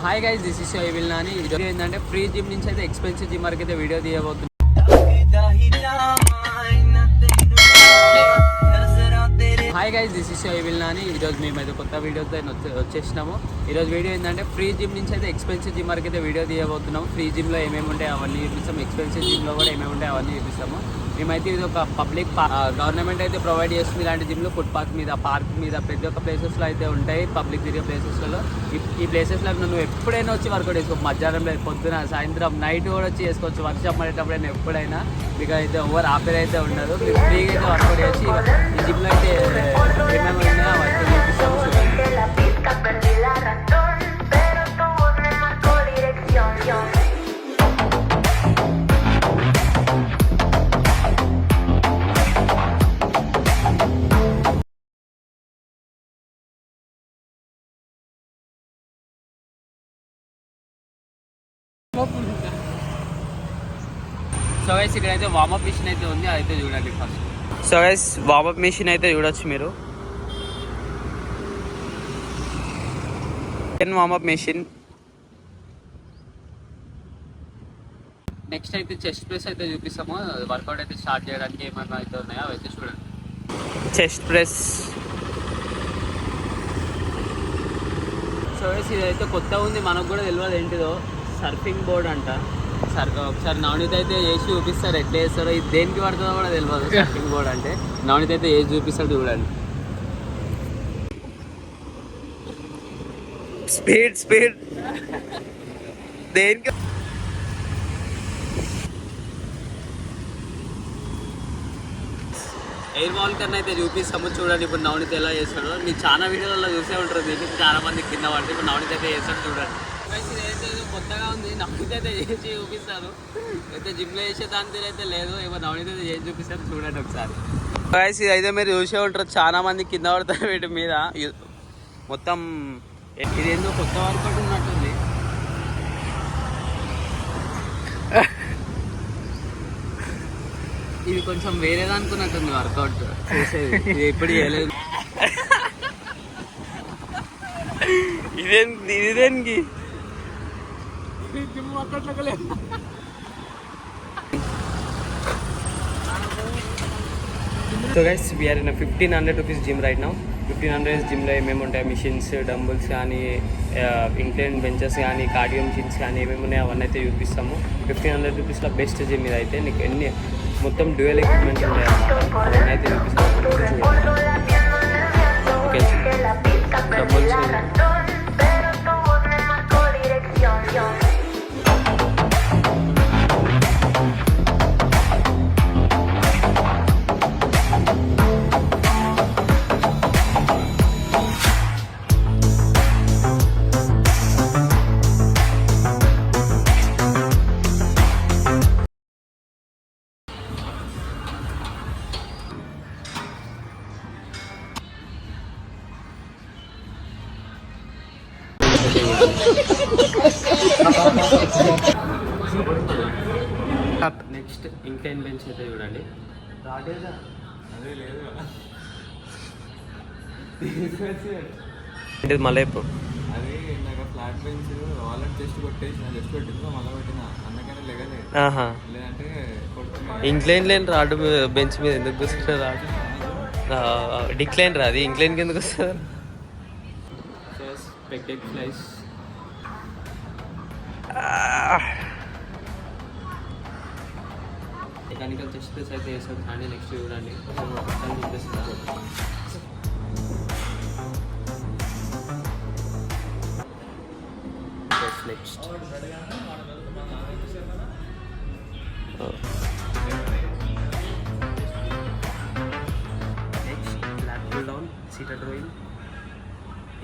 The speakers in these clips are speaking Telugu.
Hi guys, this is will Nani. Video ఏంటంటే ఫ్రీ జిమ్ నుంచి అయితే ఎక్స్పెన్సివ్ జిమ్ వరకు అయితే వీడియో తీయబోతుంది. Hi guys, this is will Nani. ఈరోజు మేమైతే కొత్త వీడియోతో వచ్చేసినాము. ఈరోజు వీడియో ఏంటంటే ఫ్రీ జిమ్ నుంచి అయితే ఎక్స్పెన్సివ్ జిమ్ వరకు అయితే వీడియో తీయబోతున్నాము. ఫ్రీ జిమ్లో ఏమేమి ఉంటాయి అవన్నీ చూపిస్తాము, ఎక్స్పెన్సివ్ జిమ్లో కూడా ఏమేమి ఉంటాయి అవన్నీ చూపిస్తాము. మేమైతే ఇది ఒక పబ్లిక్ గవర్నమెంట్ అయితే ప్రొవైడ్ చేస్తుంది. ఇలాంటి జిమ్లో ఫుట్పాత్ మీద, పార్క్ మీద, ప్రతి ఒక్క ప్లేసెస్లో అయితే ఉంటాయి. పబ్లిక్ తిరిగే ప్లేసెస్లలో ఈ ప్లేసెస్లో నువ్వు ఎప్పుడైనా వచ్చి వర్కౌట్ చేసుకోవచ్చు. మధ్యాహ్నం లేదు, పొద్దున, సాయంత్రం, నైట్ కూడా వచ్చి చేసుకోవచ్చు. వర్షం పడేటప్పుడైనా ఎప్పుడైనా మీకు అయితే ఓవర్ ఆపేర్ అయితే ఉండదు. మీరు ఫ్రీగా అయితే వర్కౌట్ చేసి ఈ జిమ్లో అయితే ఏమేమి ఉన్నాయో అవన్నీ చూపిస్తాము. సో గైస్, ఇక్కడ అయితే వార్మప్ మిషన్ అయితే ఉంది, అదైతే చూడండి first. So guys, warm up machine అయితే చూడొచ్చు మీరు. Warm up machine. నెక్స్ట్ అయితే చెస్ట్ ప్రెస్ అయితే చూపిస్తాము. వర్కౌట్ అయితే స్టార్ట్ చేయడానికి ఏమైనా అయితే ఉన్నాయో అవైతే చూడండి. Chest press. సో గైస్, ఇదైతే కొత్తగా ఉంది, మనకు కూడా తెలియదు ఏంటిదో. సర్ఫింగ్ బోర్డ్ అంట. ఒకసారి నవనీత అయితే వేసి చూపిస్తారు, ఎట్లా వేస్తారో. ఇది దేనికి పడుతుందో కూడా తెలియదు. సర్ఫింగ్ బోర్డ్ అంటే నవనీత అయితే వేసి చూపిస్తాడు, చూడండి. స్పీడ్ స్పీడ్ దేనికి ఎయిర్ బాల్ కన్నా అయితే చూపిస్తాము, చూడండి. ఇప్పుడు నవనీత ఎలా చేస్తాడో మీకు చాలా వీడియోలలో చూసే ఉంటారు. దీనికి చాలా మంది కింద పడితే ఇప్పుడు నవనీత అయితే చేస్తాడు, చూడండి. ఇదైతే కొత్తగా ఉంది, నవనీత అయితే చేసి చూపిస్తారు. అయితే జిమ్లో చేసే దాని అయితే లేదు, ఏమో నవనీత అయితే చేసి చూపిస్తారు, చూడండి ఒకసారి. ఇదైతే మీరు చూసే ఉంటారు, చాలా మంది కింద పడతారు వీటి మీద. మొత్తం ఇదేందో కొత్త వర్కౌట్ ఉన్నట్టుంది. ఇది కొంచెం వేరేది అనుకున్నట్టుంది వర్కౌట్ చేసేది. ఇది ఎప్పుడు చేయలేదు. ఇదేంటి so guys, we are in 1500 rupees gym right now. 1500 జిమ్లో ఏమేమి ఉంటాయి, మిషన్స్, డంబుల్స్ కానీ, ఇంక్లైన్ బెంచెస్ కానీ, కార్డియో మిషన్స్ కానీ ఏమేమి ఉన్నాయో అవన్నీ అయితే చూపిస్తాము. 1500 రూపీస్లో బెస్ట్ జిమ్ ఇది అయితే. నీకు ఎన్ని మొత్తం డ్యూయల్ ఎక్విప్మెంట్స్ ఉంటాయి అన్నమాట, అవన్నీ అయితే చూపిస్తాము. డంబుల్స్, నెక్స్ట్ ఇంక్లైన్ బెంచ్ అయితే చూడండి. మళ్ళీ అది నాకు ఫ్లాట్ బెంచ్ వాళ్ళని టెస్ట్ కొట్టేసి టెస్ట్ పెట్టిందో మళ్ళీ పెట్టిన అందుకనే లేగలే. లేదంటే ఇంక్లైన్ లేని రాడు బెంచ్ మీద ఎందుకు కూర్చుంటారు? రాడు డిక్లైన్ రా, అది ఇంక్లైన్కి ఎందుకు వస్తారు? Pec deck flies. Mechanical chest press అయితే వేసాడు కానీ నెక్స్ట్ చూడండి చూపిస్తాను. Next lat pull down, seated rowing.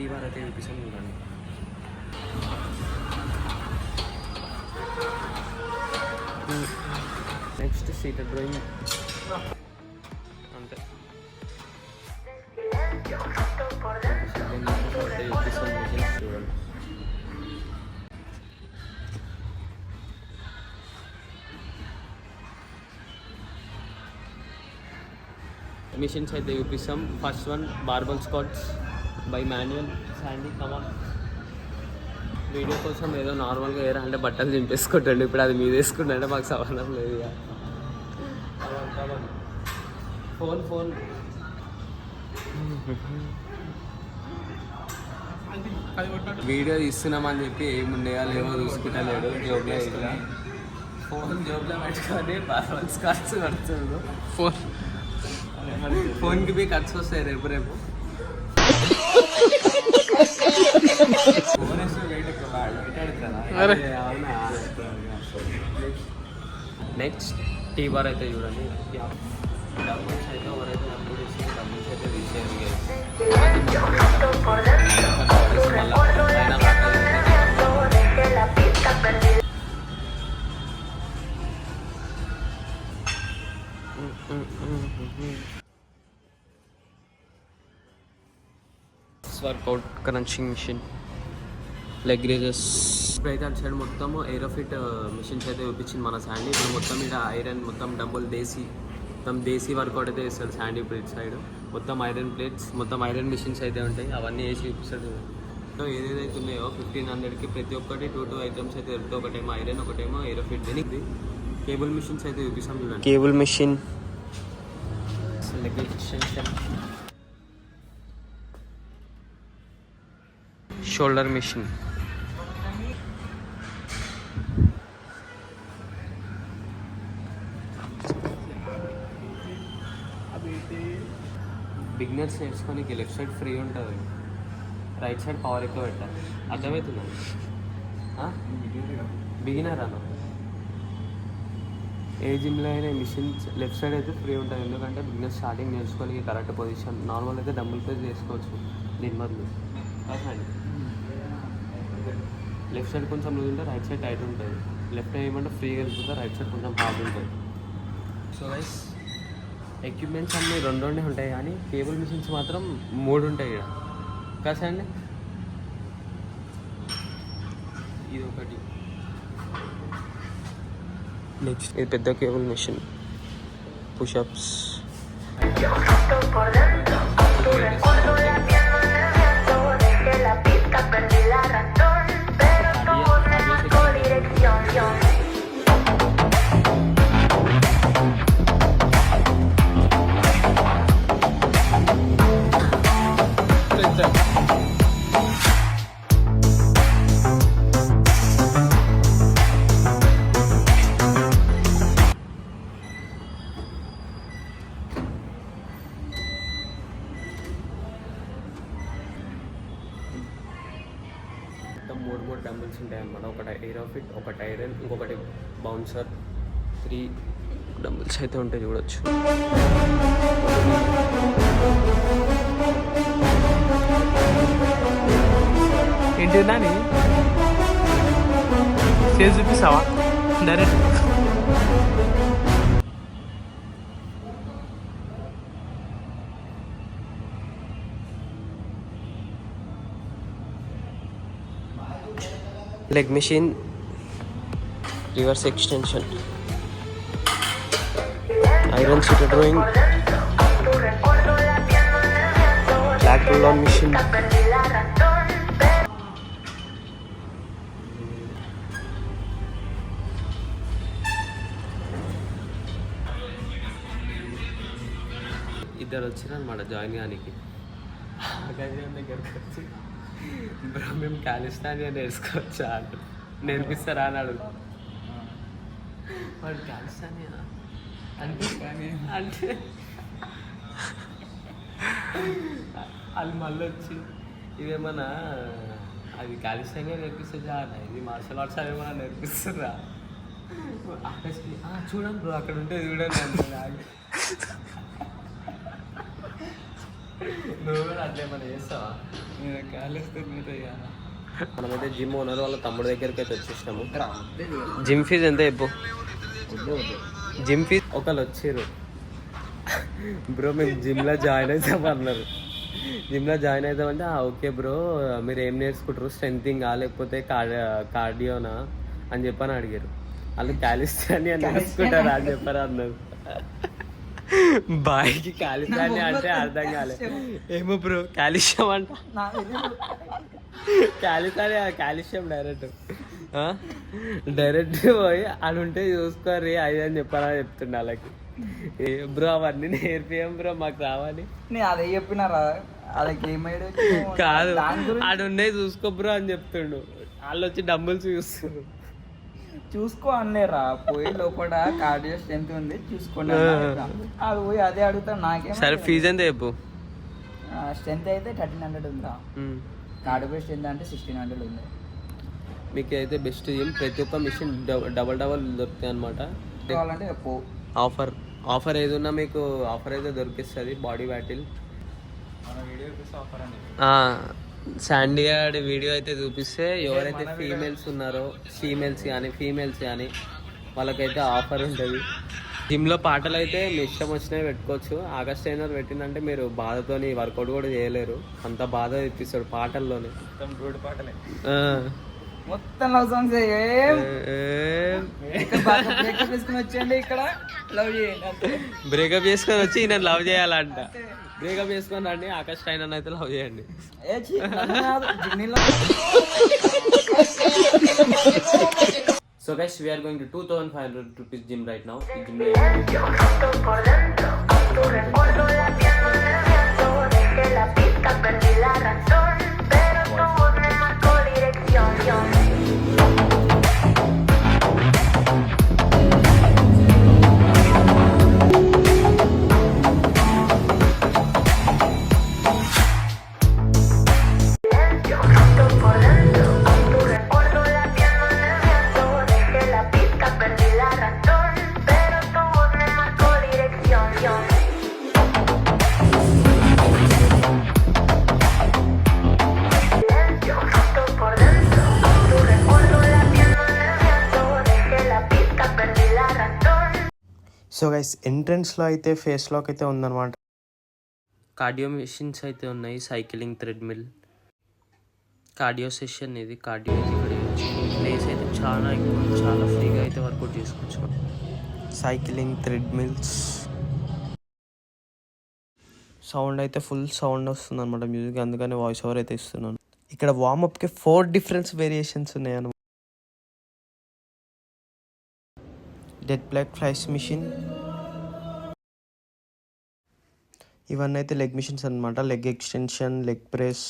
ఈ వారం అయితే చూపిస్తాను, చూడండి. నెక్స్ట్ సీటెడ్ డ్రాయింగ్ అంతే. చూడండి. మిషన్స్ అయితే చూపిస్తాం. First one barbell squats by manual Sandy. Come on, video కోసం ఏదో నార్మల్గా ఏరా అంటే బట్టలు చింపేసుకుంటాండి, ఇప్పుడు అది మీద వేసుకుంటే మాకు సంబంధం లేదు ఇక. ఫోన్ వీడియో తీస్తున్నామని చెప్పి ఏముండేయా లేవో చూసుకుంటా లేడు, జోబ్లో వేసుకున్నా ఫోన్ జోబ్లో పెట్టుకొని పర్ఫార్మెన్స్ ఖర్చు కడుతున్నాడు. ఫోన్కి పోయి ఖర్చు వస్తాయి రేపు రేపు. నెక్స్ట్ టీ బార్ అయితే చూడండి, డబ్బుల్స్ అయితే ఎవరైతే డబ్బులు ఇస్తే డబ్బుల్స్ అయితే తీసేయాలి. Workout crunching machine, leg raises. ఇప్పుడైతే అటు సైడ్ మొత్తం ఏరోఫిట్ మిషన్స్ అయితే చూపించింది మన శాండీ. ఇప్పుడు మొత్తం ఇక్కడ ఐరన్ మొత్తం డబుల్ దేశీ వర్కౌట్ అయితే వేస్తాడు శాండీ. ఇప్పుడు ఇటు సైడ్ మొత్తం ఐరన్ ప్లేట్స్, మొత్తం ఐరన్ మిషన్స్ అయితే ఉంటాయి, అవన్నీ వేసి చూపిస్తాడు. సో ఏదైతే ఉన్నాయో 1500కి ప్రతి ఒక్కటి 2 ఐటమ్స్ అయితే దొరుకుతాయి. ఒకటేమో ఐరన్, ఒకటేమో ఏరోఫిట్. దీనికి కేబుల్ మిషన్స్ అయితే చూపిస్తాం చూడండి. Cable machine, leg extension, shoulder machine, beginners నేర్చుకోనికి లెఫ్ట్ సైడ్ ఫ్రీ ఉంటుంది, రైట్ సైడ్ పవర్ ఎక్కువ పెట్టాలి. అర్థమవుతుంది బిగినర్ అన్న. ఏ జిమ్లో అయినా మిషన్స్ లెఫ్ట్ సైడ్ అయితే ఫ్రీ ఉంటుంది, ఎందుకంటే బిగినర్ స్టార్టింగ్ నేర్చుకోనికి కరెక్ట్ పొజిషన్. నార్మల్ అయితే డబుల్ ప్రెస్ చేసుకోవచ్చు దీని బదులు. లెఫ్ట్ సైడ్ కొంచెం లూజ్ ఉంటుంది, రైట్ సైడ్ టైట్ ఉంటుంది. లెఫ్ట్ ఏమంటే ఫ్రీగా వెళ్తుంది, రైట్ సైడ్ కొంచెం హార్డ్ ఉంటుంది. సో గైస్ ఎక్విప్మెంట్స్ అన్నీ 2 ఉంటాయి, కానీ కేబుల్ మిషన్స్ మాత్రం 3 ఉంటాయి ఇక్కడ. కాసా అండి, ఇది ఒకటి. నెక్స్ట్ ఇది పెద్ద కేబుల్ మిషన్, పుషప్స్. మొత్తం 3 డంబుల్స్ ఉంటాయి అన్నమాట. ఒకటి ఏరోఫిట్, ఒకటి ఐరన్, ఇంకొకటి బౌన్సర్. 3 డంబుల్స్ అయితే ఉంటాయి, చూడొచ్చు. ఏంటి నాని చేసి చూపిస్తావా direct? Leg machine, reverse extension, iron seater drawing, block pull on machine, ఇద్దరు వచ్చిన అనమాట జాయిన్ కానికి. దగ్గరికి వచ్చి బ్రో మేము కాలిస్తానియా నేర్చుకోవచ్చా అంటు, నేర్పిస్తారా అని అడుగు. వాడు కాలిస్తానియా అంటే అంటే వాళ్ళు మళ్ళీ వచ్చి ఇదేమన్నా అది కాలిస్తానియా నేర్పిస్తే చాలా, ఇది మార్షల్ ఆర్ట్స్ అదేమన్నా నేర్పిస్తురా చూడండి బ్రో అక్కడ ఉంటే చూడండి అంటే నువ్వు కూడా అట్లే ఏమన్నా చేస్తావా? నేను కాలేస్తే మనమైతే జిమ్ ఓనర్ వాళ్ళ తమ్ముడు దగ్గరికి అయితే వచ్చేసినాము. జిమ్ ఫీజ్ ఎంత చెప్పు? జిమ్ ఫీజ్ ఒకళ్ళు వచ్చారు బ్రో మేము జిమ్లో జాయిన్ అవుతామన్నారు. జిమ్లో జాయిన్ అవుతామంటే ఓకే బ్రో మీరు ఏం నేర్చుకుంటారు, స్ట్రెంతింగ్ లేకపోతే కార్డియోనా అని చెప్పని అడిగారు. వాళ్ళు కాలిస్తాని అని నేర్చుకుంటారా అని చెప్పారు అన్నారు. బాయ్కి కాలిస్తాని అంటే అర్థం కాలే. ఏమో బ్రో కాలుష్యం అంట. కాల్షియం డైరెక్ట్ పోయి అని ఉంటే చూసుకోరి అది అని చెప్పాలని చెప్తుండే వాళ్ళకి. బ్రో అవన్నీ నేర్పియం బ్రో, మాకు రావాలి. నేను అదే చెప్పినారా, వాళ్ళకి ఏమైనా కాదు ఆడు ఉండే చూసుకో బ్రో అని చెప్తుండు. వాళ్ళు వచ్చి డంబుల్స్ చూస్తారు. చూసుకో అనలేరా, పోయి లోపల కార్డియో స్ట్రెంత్ ఉంది చూసుకోండి అది పోయి అదే అడుగుతాను. నాకేం సరే ఫీజు ఎంత చెప్పు. స్ట్రెంత్ అయితే 1300 ఉందా, కార్డియో స్ట్రెంత్ అంటే 1600 ఉంది. మీకు అయితే బెస్ట్ జిమ్, ప్రతి ఒక్క మిషన్ డబల్ దొరుకుతాయి అనమాట. కావాలంటే ఆఫర్ ఏది ఉన్నా మీకు ఆఫర్ అయితే దొరికిస్తుంది. బాడీ బ్యాటిల్ మన వీడియో చూస్తే ఆఫర్ అండి. శాండీ గారి వీడియో అయితే చూపిస్తే ఎవరైతే ఫీమేల్స్ ఉన్నారో ఫీమేల్స్ కానీ వాళ్ళకైతే ఆఫర్ ఉంటుంది. జిమ్లో పాటలు అయితే మీ ఇష్టం వచ్చినవి పెట్టుకోవచ్చు. ఆగస్ట్ అయినా పెట్టిందంటే మీరు బాధతోని వర్కౌట్ కూడా చేయలేరు, అంత బాధ తెప్పిస్తాడు పాటల్లోనే. మొత్తం రోడ్డు పాటలే, మొత్తం లవ్ సాంగ్స్. బ్రేకప్ చేసుకుని వచ్చేయండి, ఇక్కడ లవ్ చేయండి. బ్రేకప్ చేసుకొని వచ్చి నేను లవ్ చేయాలంట. బ్రేకప్ చేసుకొని రండి, ఆగస్ట్ అయినా అయితే లవ్ చేయండి. So guys, we are going to 2500 rupees gym right now. So guys ఎంట్రన్స్లో అయితే ఫేస్ లాక్ అయితే ఉందన్నమాట. కార్డియో మెషిన్స్ అయితే ఉన్నాయి, సైక్లింగ్ థ్రెడ్మిల్, కార్డియో సెషన్. ఇది కార్డియో ఇక్కడ ప్లేస్ అయితే చాలా ఎక్కువ, చాలా ఫ్రీగా అయితే వర్కౌట్ చేసుకోవచ్చు. సైక్లింగ్ థ్రెడ్మిల్స్, సౌండ్ అయితే ఫుల్ సౌండ్ వస్తుంది అనమాట మ్యూజిక్, అందుకని వాయిస్ ఓవర్ అయితే ఇస్తున్నాను. ఇక్కడ వార్మప్కి 4 డిఫరెంట్ వేరియేషన్స్ ఉన్నాయి అన్నమాట. డెడ్ బ్లాక్ ఫ్లైస్ మిషన్, ఇవన్నీ అయితే లెగ్ మిషన్స్ అనమాట. లెగ్ ఎక్స్టెన్షన్, లెగ్ ప్రెస్,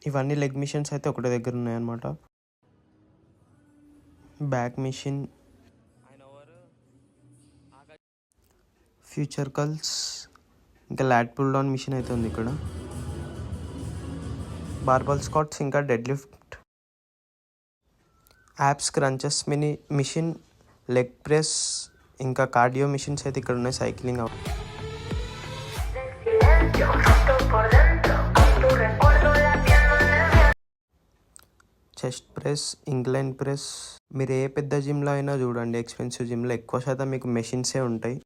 ఇవన్నీ లెగ్ మిషన్స్ అయితే ఒకటి దగ్గర ఉన్నాయన్నమాట. బ్యాక్ మిషన్, ఫ్యూచర్ కల్స్, ఇంకా లాట్ పుల్ డౌన్ మిషన్ అయితే ఉంది ఇక్కడ. బార్బల్ స్క్వాట్స్, ఇంకా deadlift, abs crunches machine, leg press, ఇంకా కార్డియో మిషన్స్ అయితే ఇక్కడ ఉన్నాయి. Cycling chest press, incline press. మీరు ఏ పెద్ద జిమ్లో అయినా చూడండి, ఎక్స్పెన్సివ్ జిమ్లో ఎక్కువ శాతం మీకు మెషిన్సే ఉంటాయి.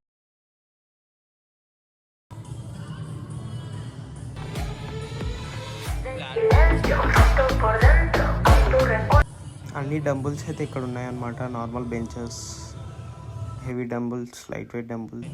అన్ని డంబుల్స్ అయితే ఇక్కడ ఉన్నాయన్నమాట. Normal benches, heavy dumbbells, light weight dumbbells.